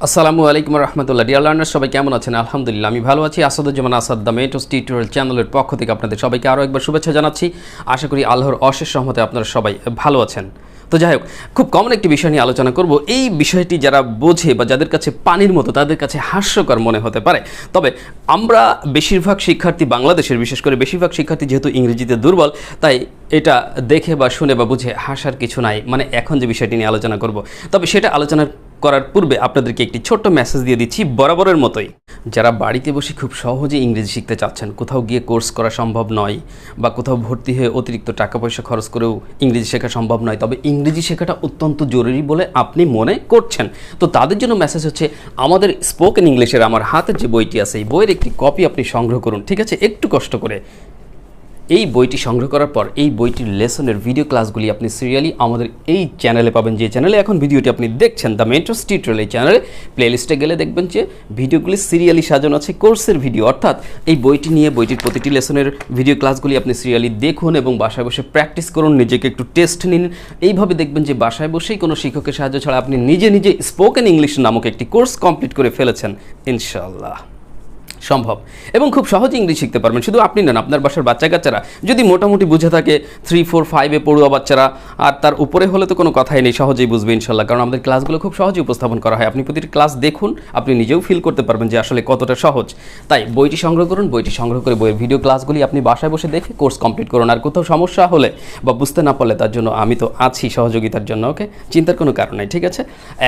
আসসালামু আলাইকুম রহমতুল্লাহ। Dear learners, সবাই কেমন আছেন? আলহামদুলিল্লাহ আমি ভালো আছি। Asaduzzaman Asad the maths tutorial চ্যানেলের পক্ষ থেকে আপনাদের সবাইকে আরও একবার শুভেচ্ছা জানাচ্ছি। আশা করি আল্লাহর অশেষ রহমতে আপনারা সবাই ভালো আছেন। তো যাই হোক, খুব কমন একটি বিষয় নিয়ে আলোচনা করব। এই বিষয়টি যারা বোঝে বা যাদের কাছে পানির মতো, তাদের কাছে হাস্যকর মনে হতে পারে। তবে আমরা বেশিরভাগ শিক্ষার্থী, বাংলাদেশের বিশেষ করে বেশিরভাগ শিক্ষার্থী যেহেতু ইংরেজিতে দুর্বল, তাই এটা দেখে বা শুনে বা বুঝে হাসার কিছু নাই। মানে এখন যে বিষয়টি নিয়ে আলোচনা করব, তবে সেটা আলোচনা করার পূর্বে আপনাদেরকে একটি ছোট্ট মেসেজ দিয়ে দিচ্ছি বরাবরের মতোই। যারা বাড়িতে বসে খুব সহজে ইংরেজি শিখতে চাচ্ছেন, কোথাও গিয়ে কোর্স করা সম্ভব নয় বা কোথাও ভর্তি হয়ে অতিরিক্ত টাকা পয়সা খরচ করেও ইংরেজি শেখা সম্ভব নয়, তবে ইংরেজি শেখাটা অত্যন্ত জরুরি বলে আপনি মনে করছেন, তো তাদের জন্য মেসেজ হচ্ছে, আমাদের স্পোকেন ইংলিশের আমার হাতে যে বইটি আছে, এই বইয়ের একটি কপি আপনি সংগ্রহ করুন। ঠিক আছে, একটু কষ্ট করে এই বইটি সংগ্রহ করার পর এই বইটির লেসনের ভিডিও ক্লাসগুলি আপনি সিরিয়ালি আমাদের এই চ্যানেলে পাবেন, যে চ্যানেলে এখন ভিডিওটি আপনি দেখছেন, দ্য মেন্টস টিউটোরিয়াল। এই চ্যানেলে প্লেলিস্টে গেলে দেখবেন যে ভিডিওগুলি সিরিয়ালি সাজানো আছে, কোর্সের ভিডিও, অর্থাৎ এই বইটি নিয়ে বইটির প্রতিটি লেসনের ভিডিও ক্লাসগুলি আপনি সিরিয়ালি দেখুন এবং বাসায় বসে প্র্যাকটিস করুন, নিজেকে একটু টেস্ট নিন। এইভাবে দেখবেন যে বাসায় বসেই কোনো শিক্ষকের সাহায্য ছাড়া আপনি নিজে নিজে স্পোকেন ইংলিশ নামক একটি কোর্স কমপ্লিট করে ফেলেছেন ইনশাআল্লাহ। সম্ভব এবং খুব সহজে ইংলিশ শিখতে পারবেন। শুধু আপনি নেন, আপনার বাসার বাচ্চা কাচ্চারা যদি মোটামুটি বুঝে থাকে, 3, 4, 5 পড়ুয়া বাচ্চারা, আর তার উপরে হলে তো কোনো কথাই নেই, সহজেই বুঝবে ইনশাল্লাহ। কারণ আমাদের ক্লাসগুলো খুব সহজেই উপস্থাপন করা হয়। আপনি প্রতিটি ক্লাস দেখুন, আপনি নিজেও ফিল করতে পারবেন যে আসলে কতটা সহজ। তাই বইটি সংগ্রহ করুন, বইটি সংগ্রহ করে বইয়ের ভিডিও ক্লাসগুলি আপনি বাসায় বসে দেখে কোর্স কমপ্লিট করুন। আর কোথাও সমস্যা হলে বা বুঝতে না পারলে তার জন্য আমি তো আছি সহযোগিতার জন্য, ওকে, চিন্তার কোনো কারণ নেই। ঠিক আছে,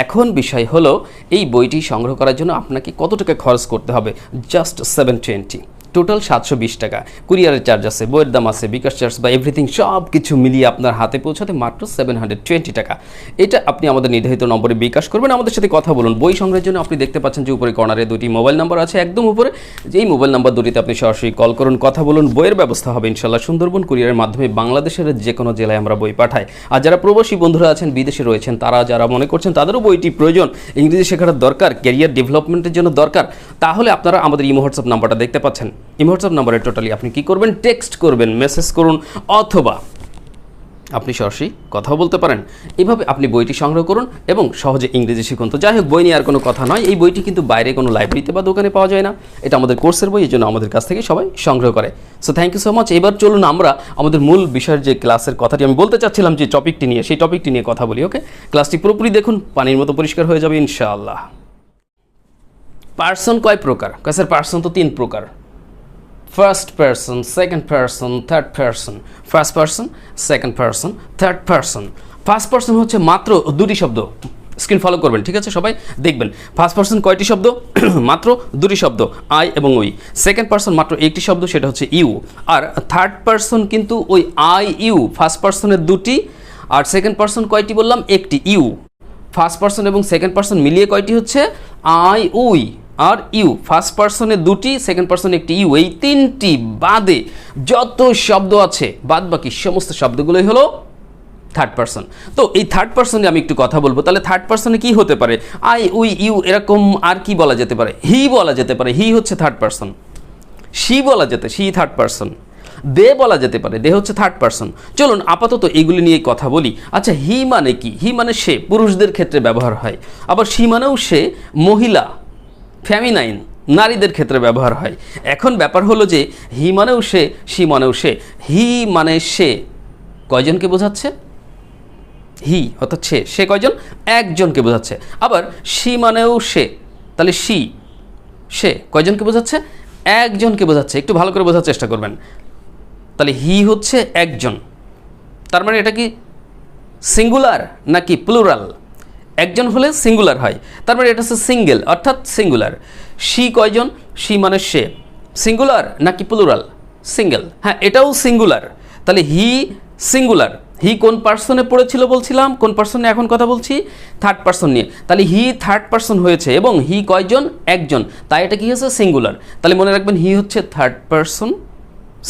এখন বিষয় হলো এই বইটি সংগ্রহ করার জন্য আপনাকে কত টাকা খরচ করতে হবে। জাস্ট 720, টোটাল 720 টাকা। কুরিয়ারের চার্জ আছে, বইয়ের দাম আছে, বিকাশ চার্জ বা এভরিথিং সব কিছু মিলিয়ে আপনার হাতে পৌঁছাতে মাত্র 720 টাকা। এটা আপনি আমাদের নির্ধারিত নম্বরে বিকাশ করবেন, আমাদের সাথে কথা বলুন। বই সংগ্রহের জন্য আপনি দেখতে পাচ্ছেন যে উপরে কর্নারে দুটি মোবাইল নাম্বার আছে, একদম উপরে। যেই মোবাইল নাম্বার দুটিতে আপনি সরাসরি কল করুন, কথা বলুন। বইয়ের ব্যবস্থা হবে ইনশাল্লাহ সুন্দরবন কুরিয়ারের মাধ্যমে, বাংলাদেশের যে কোনো জেলায় আমরা বই পাঠাই। আর যারা প্রবাসী বন্ধুরা আছেন, বিদেশে রয়েছেন, তারা যারা মনে করছেন তাদেরও বইটি প্রয়োজন, ইংরেজি শেখার দরকার, ক্যারিয়ার ডেভেলপমেন্টের জন্য দরকার, তাহলে আপনারা আমাদের ইমো হোয়াটসঅ্যাপ নাম্বারটা দেখতে পাচ্ছেন। ইমো হোয়াটসঅ্যাপ নাম্বারে টোটালি আপনি কি করবেন, টেক্সট করবেন, মেসেজ করুন, অথবা আপনি সরাসরি কথাও বলতে পারেন। এইভাবে আপনি বইটি সংগ্রহ করুন এবং সহজে ইংরেজি শিখুন। তো যাই হোক, বই নিয়ে আর কোনো কথা নয়। এই বইটি কিন্তু বাইরে কোনো লাইব্রেরিতে বা দোকানে পাওয়া যায় না, এটা আমাদের কোর্সের বই, এই জন্য আমাদের কাছ থেকে সবাই সংগ্রহ করে। So thank you so much. এবার চলুন আমরা আমাদের মূল বিষয়ের যে ক্লাসের কথাটি আমি বলতে চাচ্ছিলাম, যে টপিকটি নিয়ে, সেই টপিকটি নিয়ে কথা বলি। ওকে, ক্লাসটি পুরোপুরি দেখুন, পানির মতো পরিষ্কার হয়ে যাবে ইনশাআল্লাহ। পার্সন কয় প্রকার? স্যার পার্সন তো 3 প্রকার, first person, second person, third person. First person, second person, third person. First person হচ্ছে মাত্র 2টি শব্দ, স্ক্রিন ফলো করবেন, ঠিক আছে, সবাই দেখবেন। ফার্স্ট পার্সন কয়টি শব্দ? মাত্র 2টি শব্দ, আই এবং উই। সেকেন্ড পার্সন মাত্র একটি শব্দ, সেটা হচ্ছে ইউ। আর থার্ড পার্সন কিন্তু ওই আই ইউ, ফার্স্ট পার্সনের 2টি, আর সেকেন্ড পার্সন কয়টি বললাম? একটি, ইউ। ফার্স্ট পার্সন এবং সেকেন্ড পার্সন মিলিয়ে কয়টি হচ্ছে? আই উই আর ইউ। ফার্স্ট পার্সনে 2টি, সেকেন্ড পার্সনে একটি, ইউ। এই 3টি বাদে যত শব্দ আছে, বাদ বাকি সমস্ত শব্দগুলোই হলো থার্ড পার্সন। তো এই থার্ড পার্সনে আমি একটু কথা বলবো। তাহলে থার্ড পার্সনে কি হতে পারে? আই উই ইউ, এরকম আর কি বলা যেতে পারে? হি বলা যেতে পারে, হি হচ্ছে থার্ড পার্সন। শি বলা যেতে, শি থার্ড পার্সন। দে বলা যেতে পারে, দে হচ্ছে থার্ড পার্সন। চলুন আপাতত এগুলি নিয়ে কথা বলি। আচ্ছা, হি মানে কি? হি মানে সে, পুরুষদের ক্ষেত্রে ব্যবহার হয়। আবার শি মানেও সে, মহিলা, ফেমিনাইন, নারীদের ক্ষেত্রে ব্যবহার হয়। এখন ব্যাপার হলো যে হি মানেও সে, শি মানেও সে। হি মানে সে কয়জনকে বোঝাচ্ছে? হি অর্থাৎ সে, সে কয়জন? একজনকে বোঝাচ্ছে। আবার শি মানেও সে, তাহলে শি, সে কয়জনকে বোঝাচ্ছে? একজনকে বোঝাচ্ছে। একটু ভালো করে বোঝার চেষ্টা করবেন। তাহলে হি হচ্ছে একজন, তার মানে এটা কি সিঙ্গুলার নাকি প্লুরাল? একজন হলে সিঙ্গুলার হয়, তার মানে এটা হচ্ছে সিঙ্গেল অর্থাৎ সিঙ্গুলার। শি কয়জন? শি মানে সে, সিঙ্গুলার নাকি প্লুরাল? সিঙ্গেল। হ্যাঁ, এটাও সিঙ্গুলার। তাহলে হি সিঙ্গুলার। হি কোন পার্সনে পড়েছিল বলছিলাম? কোন পার্সনে এখন কথা বলছি? থার্ড পার্সন নিয়ে। তাহলে হি থার্ড পার্সন হয়েছে এবং হি কয়জন? একজন, তাই এটা কি হচ্ছে? সিঙ্গুলার। তাহলে মনে রাখবেন, হি হচ্ছে থার্ড পার্সন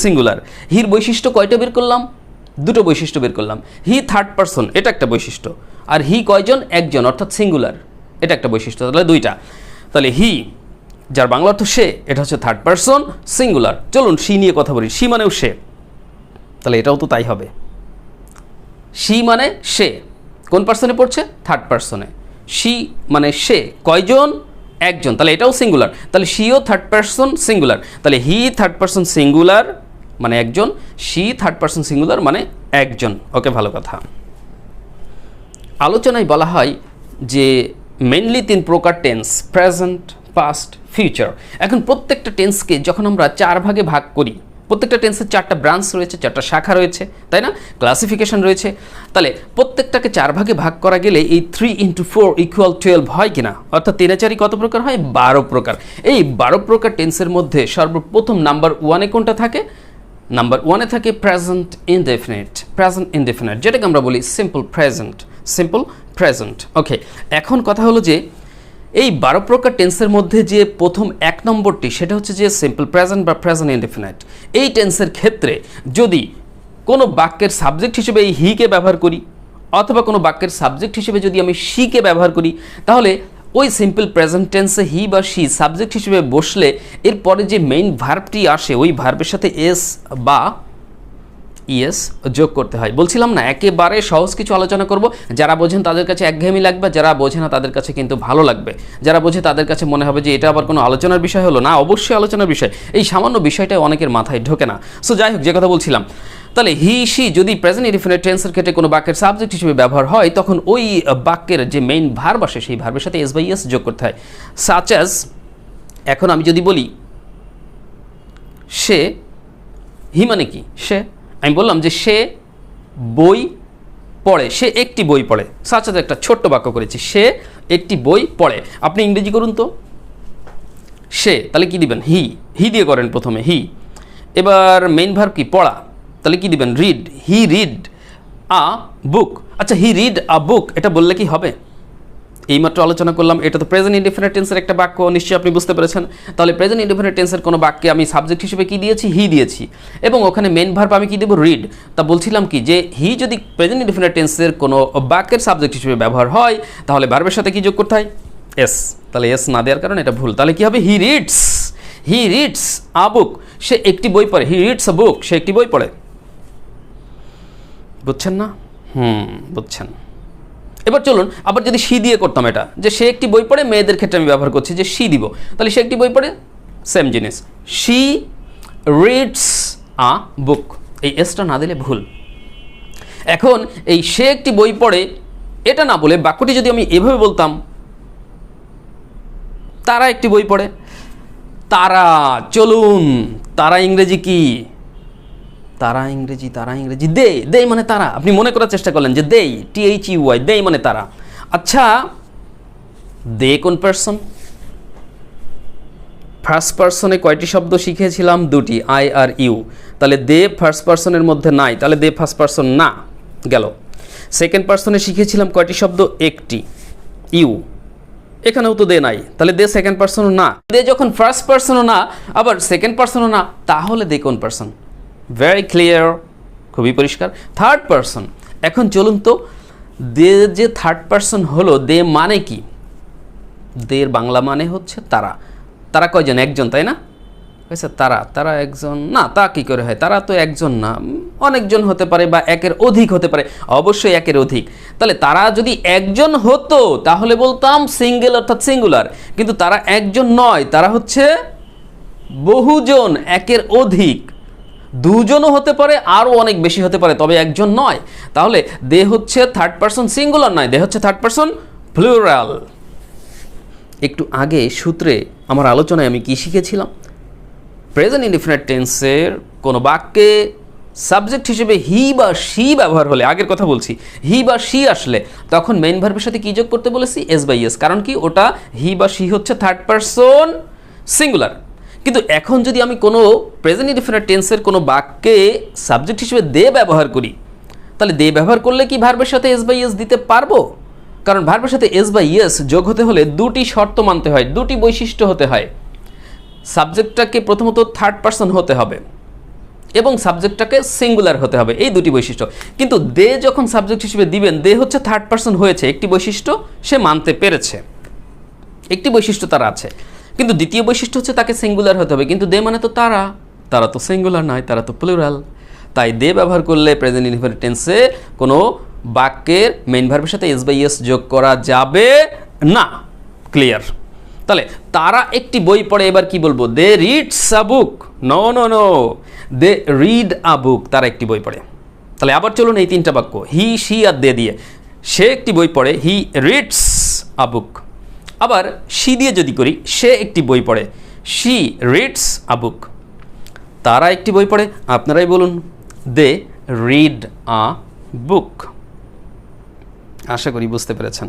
সিঙ্গুলার। হির বৈশিষ্ট্য কয়টা বের করলাম? 2টো বৈশিষ্ট্য বের করলাম। হি থার্ড পার্সন, এটা একটা বৈশিষ্ট্য, আর হি কয়জন? একজন, অর্থাৎ সিঙ্গুলার, এটা একটা বৈশিষ্ট্য। তাহলে 2টা। তাহলে হি, যার বাংলা অর্থ সে, এটা হচ্ছে থার্ড পার্সন সিঙ্গুলার। চলুন শি নিয়ে কথা বলি। শি মানেও সে, তাহলে এটাও তো তাই হবে। শি মানে সে, কোন পার্সনে পড়ছে? থার্ড পার্সনে। শি মানে সে, কয়জন, একজন, তাহলে এটাও সিঙ্গুলার, তাহলে শিও থার্ড পারসন সিঙ্গুলার, তাহলে হি থার্ড পারসন সিঙ্গুলার মানে একজন, শি থার্ড পারসন সিঙ্গুলার মানে একজন। ওকে, ভালো কথা। আলোচনায় বলা হয় যে মেনলি 3 প্রকার টেন্স, প্রেজেন্ট, পাস্ট, ফিউচার। এখন প্রত্যেকটা টেন্সকে যখন আমরা 4 ভাগে ভাগ করি, প্রত্যেকটা টেন্সের 4টা ব্রাঞ্চ রয়েছে, 4টা শাখা রয়েছে, তাই না, ক্লাসিফিকেশন রয়েছে, তাহলে প্রত্যেকটাকে 4 ভাগে ভাগ করা গেলে এই 3 × 4 = 12 হয় কিনা, অর্থাৎ 3 4 কত প্রকার হয়, 12 প্রকার। এই 12 প্রকার টেন্সের মধ্যে সর্বপ্রথম নাম্বার 1-এ কোনটা থাকে, নাম্বার 1-এ থাকে প্রেজেন্ট ইনডেফিনিট, প্রেজেন্ট ইনডেফিনিট, যেটাকে আমরা বলি সিম্পল প্রেজেন্ট, সিম্পল প্রেজেন্ট। ওকে, এখন কথা হলো যে এই 12 প্রকার টেন্সের মধ্যে যে প্রথম 1 নম্বরটি সেটা হচ্ছে যে সিম্পল প্রেজেন্ট বা প্রেজেন্ট ইনডেফিনিট। এই টেন্সের ক্ষেত্রে যদি কোনো বাক্যের সাবজেক্ট হিসেবে এই হিকে ব্যবহার করি অথবা কোনো বাক্যের সাবজেক্ট হিসেবে যদি আমি শিকে ব্যবহার করি, তাহলে ওই সিম্পল প্রেজেন্ট টেন্সে হি বা শি সাবজেক্ট হিসেবে বসলে এরপরে যে মেইন ভার্বটি আসে ওই ভার্বের সাথে এস বা ইএস যোগ করতে হয়। বলছিলাম না, একেবারে সহজ কিছু আলোচনা করব। যারা বোঝেন তাদের কাছে একঘেয়েমি লাগবে, যারা বোঝে না তাদের কাছে কিন্তু ভালো লাগবে। যারা বোঝে তাদের কাছে মনে হবে যে এটা আবার কোনো আলোচনার বিষয় হলো না। অবশ্যই আলোচনার বিষয়, এই সামান্য বিষয়টাই অনেকের মাথায় ঢোকে না। সো যাই হোক, যে কথা বলছিলাম, তাহলে হি শি যদি প্রেজেন্ট ইনডেফিনিট টেন্সের ক্ষেত্রে কোনো বাক্যের সাবজেক্ট হিসেবে ব্যবহার হয়, তখন ওই বাক্যের যে মেইন ভার্ব আসে সেই ভার্বের সাথে এস বাই এস যোগ করতে হয়। সাচ অ্যাজ, এখন আমি যদি বলি সে, হি মানে কি, সে, আমি বললাম যে সে বই পড়ে, সে একটি বই পড়ে। সাচ অ্যাজ একটা ছোট্ট বাক্য করেছি, সে একটি বই পড়ে। আপনি ইংরেজি করুন তো, সে, তাহলে কি দিবেন, হি, হি দিয়ে করেন প্রথমে, হি। এবার মেইন ভার্ব কি, পড়া, তাহলে কি দিবেন, রিড, হি রিড আ বুক। আচ্ছা, হি রিড আ বুক এটা বললে কি হবে? এইমাত্র আলোচনা করলাম, এটা তো প্রেজেন্ট ইনডেফিনিট টেন্সের একটা বাক্য, নিশ্চয়ই আপনি বুঝতে পেরেছেন। তাহলে প্রেজেন্ট ইনডেফিনিট টেন্সের কোনো বাক্যে আমি সাবজেক্ট হিসেবে কি দিয়েছি, হি দিয়েছি, এবং ওখানে মেইন ভার্ব আমি কি দেবো, রিড। তা বলছিলাম কি যে হি যদি প্রেজেন্ট ইনডেফিনিট টেন্সের কোনো বাক্যের সাবজেক্ট হিসেবে ব্যবহার হয়, তাহলে ভার্বের সাথে কি যোগ করতে হয়, এস। তাহলে এস না দেওয়ার কারণে এটা ভুল। তাহলে কি হবে, হি রিডস আ বুক, সে একটি বই পড়ে, হি রিডস আ বুক, সে একটি বই পড়ে। বুঝছেন না? বুঝছেন। এবার চলুন আবার যদি শি দিয়ে করতাম এটা, যে সে একটি বই পড়ে, মেয়েদের ক্ষেত্রে আমি ব্যবহার করছি যে শি দিব, তাহলে সে একটি বই পড়ে, সেম জিনিস, শি রিডস আ বুক। এই এসটা না দিলে ভুল। এখন এই সে একটি বই পড়ে এটা না বলে বাক্যটি যদি আমি এভাবে বলতাম, তারা একটি বই পড়ে, তারা, চলুন, তারা ইংরেজি কি, তারা ইংরেজি দে মানে তারা। আপনি মনে করার চেষ্টা করলেন যে দে, THEY, দে মানে তারা। আচ্ছা, দে কোন পারসন? ফার্স্ট পারসনে কয়টি শব্দ শিখেছিলাম? 2টি, আই আর ইউ। তাহলে দে ফার্স্ট পারসনের মধ্যে নাই, তাহলে দে ফার্স্ট পারসন না, গেল। সেকেন্ড পারসনে শিখেছিলাম কয়টি শব্দ? 1টি, ইউ। এখানেও তো দে নাই, তাহলে দে সেকেন্ড পারসনও না। দে যখন ফার্স্ট পারসনও না, আবার সেকেন্ড পারসনও না, তাহলে দে কোন পারসন? ভেরি ক্লিয়ার, খুবই পরিষ্কার, থার্ড পারসন। এখন চলুন তো, দে যে থার্ড পারসন হলো, দে মানে কি? দের বাংলা মানে হচ্ছে তারা। তারা কয়জন? একজন, তাই না? তারা একজন না, তা কি করে হয়? তারা তো একজন না, অনেকজন হতে পারে বা একের অধিক হতে পারে, অবশ্যই একের অধিক। তাহলে তারা যদি একজন হতো তাহলে বলতাম সিঙ্গেল অর্থাৎ সিঙ্গুলার, কিন্তু তারা একজন নয়, তারা হচ্ছে বহুজন, একের অধিক। দুজনও হতে পারে, আরও অনেক বেশি হতে পারে, তবে একজন নয়। তাহলে দে হচ্ছে থার্ড পারসন সিঙ্গুলার নয়, দে হচ্ছে থার্ড পারসন প্লুরাল। একটু আগে সূত্রে আমার আলোচনায় আমি কি শিখেছিলাম? প্রেজেন্ট ইনডিফিনিট টেন্সের কোনো বাক্যে সাবজেক্ট হিসেবে হি বা শি ব্যবহার হলে, আগের কথা বলছি, হি বা শি আসলে তখন মেইন ভার্বের সাথে কি যোগ করতে বলেছি? S by S. কারণ কি? ওটা হি বা শি হচ্ছে থার্ড পারসন সিঙ্গুলার। কিন্তু এখন যদি আমি কোনো প্রেজেন্ট ইনডিফিনিট টেন্সের কোনো বাক্যে সাবজেক্ট হিসেবে দে ব্যবহার করি, তাহলে দে ব্যবহার করলে কি ভার্বের সাথে এস বাই এস দিতে পারবো? কারণ ভার্বের সাথে এস বাই এস যোগ হতে হলে 2টি শর্ত মানতে হয়, 2টি বৈশিষ্ট্য হতে হয়। সাবজেক্টটাকে প্রথমত থার্ড পারসন হতে হবে এবং সাবজেক্টটাকে সিঙ্গুলার হতে হবে, এই 2টি বৈশিষ্ট্য। কিন্তু দে যখন সাবজেক্ট হিসেবে দিবেন, দে হচ্ছে থার্ড পারসন হয়েছে, একটি বৈশিষ্ট্য সে মানতে পেরেছে, একটি বৈশিষ্ট্য তার আছে। কিন্তু দ্বিতীয় বৈশিষ্ট্য হচ্ছে তাকে সিঙ্গুলার হতে হবে। কিন্তু দে মানে তো তারা, তারা তো সিঙ্গুলার নয়, তারা তো প্লুরাল। তাই দে ব্যবহার করলে প্রেজেন্ট ইনডিফিনিট টেন্সে কোনো বাক্যের মেইন ভার্বের সাথে এস বাই এস যোগ করা যাবে না। ক্লিয়ার? তাহলে তারা একটি বই পড়ে, এবার কি বলবো? They reads a book. No no no, they read a book. তারা একটি বই পড়ে। তাহলে আবার চলুন এই তিনটা বাক্য, হি, শি আর দে দিয়ে। সে একটি বই পড়ে, হি রিডস আ বুক। আবার শি দিয়ে যদি করি, সে একটি বই পড়ে, শি রিডস আ বুক। তারা একটি বই পড়ে, আপনারাই বলুন, দে রিড আ বুক। আশা করি বুঝতে পেরেছেন।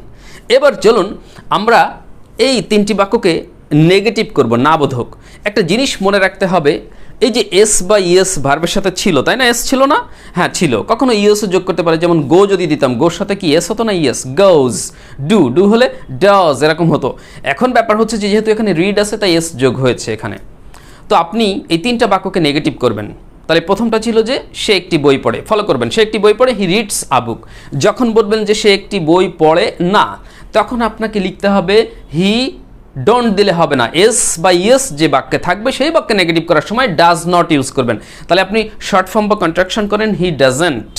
এবার চলুন আমরা এই তিনটি বাক্যকে নেগেটিভ করব, না বোধক। একটা জিনিস মনে রাখতে হবে, এই যে এস বা ইএস ভার্বের সাথে ছিল, তাই না? এস ছিল না? হ্যাঁ ছিল। কখনো ইএসও যোগ করতে পারে, যেমন গো যদি দিতাম, গোর সাথে কি এস হতো না? ইএস। গোজ। ডু, ডু হলে ডাজ, এরকম হতো। এখন ব্যাপার হচ্ছে যে যেহেতু এখানে রিড আছে, তাই এস যোগ হয়েছে এখানে। তো আপনি এই তিনটা বাক্যকে নেগেটিভ করবেন। তাহলে প্রথমটা ছিল যে সে একটি বই পড়ে, ফলো করবেন, সে একটি বই পড়ে, হি রিডস আ বুক। যখন বলবেন যে সে একটি বই পড়ে না, তখন আপনাকে লিখতে হবে হি, ডোন্ট দিলে হবে না, এস বা ইয়েস যে বাক্যে থাকবে সেই বাক্যে নেগেটিভ করার সময় ডাজ নট ইউজ করবেন। তাহলে আপনি শর্ট ফর্ম বা কন্ট্রাকশন করেন, হি ডাজেন্ট,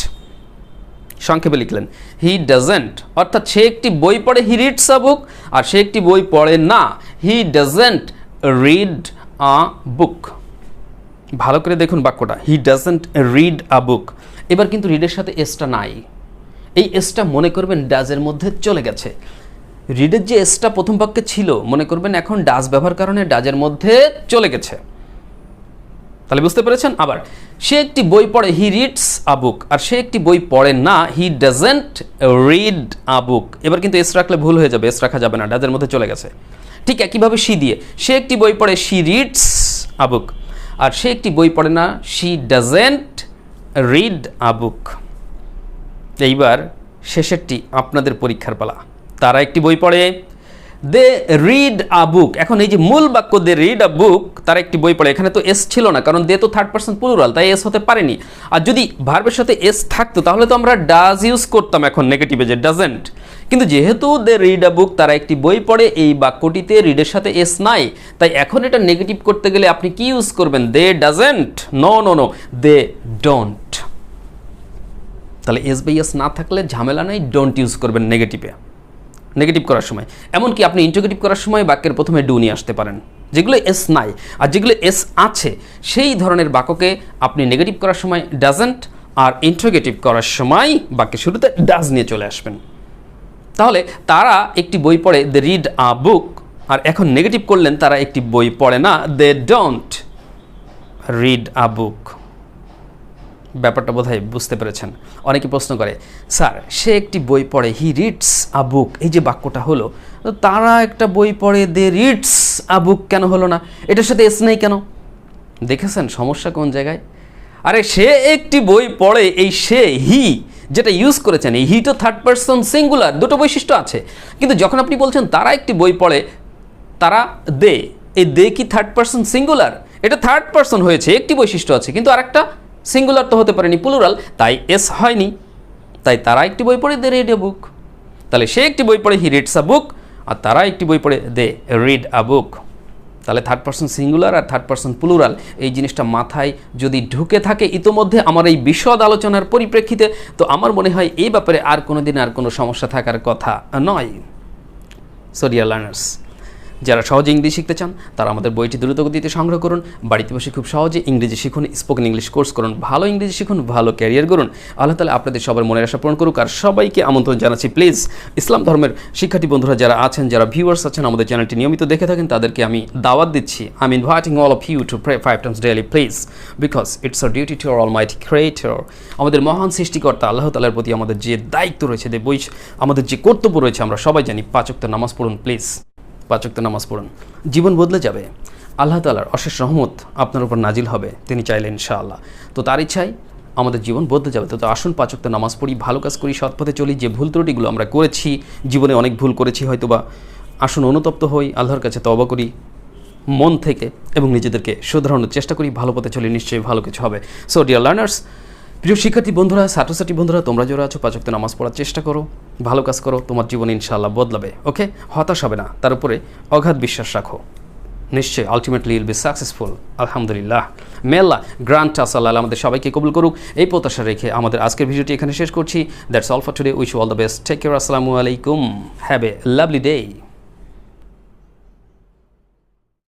সংক্ষেপে লিখলেন হি ডাজেন্ট। অর্থাৎ সে একটি বই পড়ে, হি রিডস আ বুক, আর সে একটি বই পড়ে না, হি ডাজেন্ট রিড আ বুক। ভালো করে দেখুন বাক্যটা, হি ডাজেন্ট রিড আ বুক। এবার কিন্তু রিডের সাথে এসটা নাই, এই এসটা মনে করবেন ডাজের মধ্যে চলে গেছে। রিডের যে এসটা প্রথম বাক্যে ছিল, মনে করবেন এখন ডাজ ব্যবহার কারণে ডাজের মধ্যে চলে গেছে। তাহলে বুঝতে পেরেছেন? আবার সে একটি বই পড়ে, হি রিডস আ বুক, আর সে একটি বই পড়ে না, হি ডাজেন্ট রিড আ বুক। এবার কিন্তু এস রাখলে ভুল হয়ে যাবে, এস রাখা যাবে না, ডাজের মধ্যে চলে গেছে। ঠিক একইভাবে শি দিয়ে, সে একটি বই পড়ে, শি রিডস আ বুক, আর সে একটি বই পড়ে না, শি ডাজেন্ট রিড আ বুক। এইবার শেষেরটি আপনাদের পরীক্ষার পালা। তারা একটি বই পড়ে, দে রিড আ বুক। এখন এই যে মূল বাক্য দে রিড আ বুক, তারা একটি বই পড়ে, এখানে তো এস ছিল না, কারণ দে তো থার্ড পারসন প্লুরাল, তাই এস হতে পারেনি। আর যদি ভার্বের সাথে এস থাকতো তাহলে তো আমরা ডাজ ইউজ করতাম এখন নেগেটিভে, যে ডাজেন্ট। কিন্তু যেহেতু দে রিড আ বুক, তারা একটি বই পড়ে, এই বাক্যটিতে রিডের সাথে এস নাই, তাই এখন এটা নেগেটিভ করতে গেলে আপনি কি ইউজ করবেন? They doesn't. No no no, they don't. তাহলে এস বাই এস না থাকলে ঝামেলা নেই, ডোন্ট ইউজ করবেন নেগেটিভে, নেগেটিভ করার সময়। এমনকি আপনি ইন্টারোগেটিভ করার সময় বাক্যের প্রথমে ডু নিয়ে আসতে পারেন, যেগুলো এস নাই। আর যেগুলো এস আছে সেই ধরনের বাক্যকে আপনি নেগেটিভ করার সময় ডাজেন্ট, আর ইন্টারোগেটিভ করার সময় বাক্যের শুরুতে ডাজ নিয়ে চলে আসবেন। তাহলে তারা একটি বই পড়ে, দে রিড আ বুক, আর এখন নেগেটিভ করলেন তারা একটি বই পড়ে না, দে ডোন্ট রিড আ বুক। ব্যাপারটা বোধহয় বুঝতে পেরেছেন। অনেকে প্রশ্ন করে, স্যার সে একটি বই পড়ে, হি রিডস আ বুক, এই যে বাক্যটা হলো, তারা একটা বই পড়ে, দে রিডস আ বুক কেন হলো না? এটার সাথে এস নেই কেন? দেখেছেন সমস্যা কোন জায়গায়? আরে সে একটি বই পড়ে, এই সে, হি যেটা ইউজ করেছেন, এই হি তো থার্ড পারসন সিঙ্গুলার, দুটো বৈশিষ্ট্য আছে। কিন্তু যখন আপনি বলছেন তারা একটি বই পড়ে, তারা দে, এই দে কি থার্ড পারসন সিঙ্গুলার? এটা থার্ড পারসন হয়েছে, একটি বৈশিষ্ট্য আছে, কিন্তু আরেকটা সিঙ্গুলার তো হতে পারেনি, প্লুরাল, তাই এস হয়নি। তাই তারা একটি বই পড়ে, দে রিড আ বুক। তাহলে সে একটি বই পড়ে, হি রিডস আ বুক, আর তারা একটি বই পড়ে, দে রিড আ বুক। তাহলে থার্ড পারসন সিঙ্গুলার আর থার্ড পারসন প্লুরাল, এই জিনিসটা মাথায় যদি ঢুকে থাকে ইতোমধ্যে আমার এই বিশদ আলোচনার পরিপ্রেক্ষিতে, তো আমার মনে হয় এই ব্যাপারে আর কোনো দিন আর কোনো সমস্যা থাকার কথা নয়। সো ডিয়ার লার্নার্স, যারা সহজে ইংরেজি শিখতে চান তারা আমাদের বইটি দ্রুত গতিতে সংগ্রহ করুন। বাড়িতে বসে খুব সহজে ইংরেজি শিখুন, স্পোকেন ইংলিশ কোর্স করুন, ভালো ইংরেজি শিখুন, ভালো ক্যারিয়ার করুন। আল্লাহ তাআলা আপনাদের সবার মনের আশা পূরণ করুক। আর সবাইকে আমন্ত্রণ জানাচ্ছি, প্লিজ ইসলাম ধর্মের শিক্ষার্থী বন্ধুরা যারা আছেন, যারা ভিউয়ার্স আছেন, আমাদের চ্যানেলটি নিয়মিত দেখে থাকেন, তাদেরকে আমি দাওয়াত দিচ্ছি, I am inviting all of you to pray 5 times daily please, because it's a duty to our almighty creator. আমাদের মহান সৃষ্টিকর্তা আল্লাহ তাআলার প্রতি আমাদের যে দায়িত্ব রয়েছে, আমাদের যে কর্তব্য রয়েছে, আমরা সবাই জানি, 5 ওয়াক্ত নামাজ পড়ুন প্লিজ, 5 ওয়াক্ত নামাজ পড়ুন, জীবন বদলে যাবে। আল্লাহ তাআলার অশেষ রহমত আপনার উপর নাজিল হবে তিনি চাইলে, ইনশাআল্লাহ। তো তার ইচ্ছায় আমাদের জীবন বদলে যাবে। তো আসুন 5 ওয়াক্ত নামাজ পড়ি, ভালো কাজ করি, সৎ পথে চলি। যে ভুল ত্রুটিগুলো আমরা করেছি, জীবনে অনেক ভুল করেছি হয়তোবা, আসুন অনুতপ্ত হই, আল্লাহর কাছে তওবা করি মন থেকে, এবং নিজেদেরকে শুধরানোর চেষ্টা করি, ভালো পথে চলি, নিশ্চয়ই ভালো কিছু হবে। সো ডিয়ার লার্নার্স, প্রিয় শিক্ষার্থী বন্ধুরা, ছাত্রছাত্রী বন্ধুরা, তোমরা যারা আছো 5 ওয়াক্ত নামাজ পড়ার চেষ্টা করো, ভালো কাজ করো, তোমার জীবন ইনশাআল্লাহ বদলাবে। ওকে, হতাশ হবে না, তার উপরে অগাধ বিশ্বাস রাখো। নিশ্চয়ই আলটিমেটলি উইল বি সাকসেসফুল। আলহামদুলিল্লাহ, মে আল্লাহ গ্রান্ট আস, আল্লাহ আমাদের সবাইকে কবুল করুক। এই প্রত্যাশা রেখে আমাদের আজকের ভিডিওটি এখানে শেষ করছি। That's all for today, wish you all the best, take care, আসসালামু আলাইকুম, হ্যাভ এ লাভলি ডে।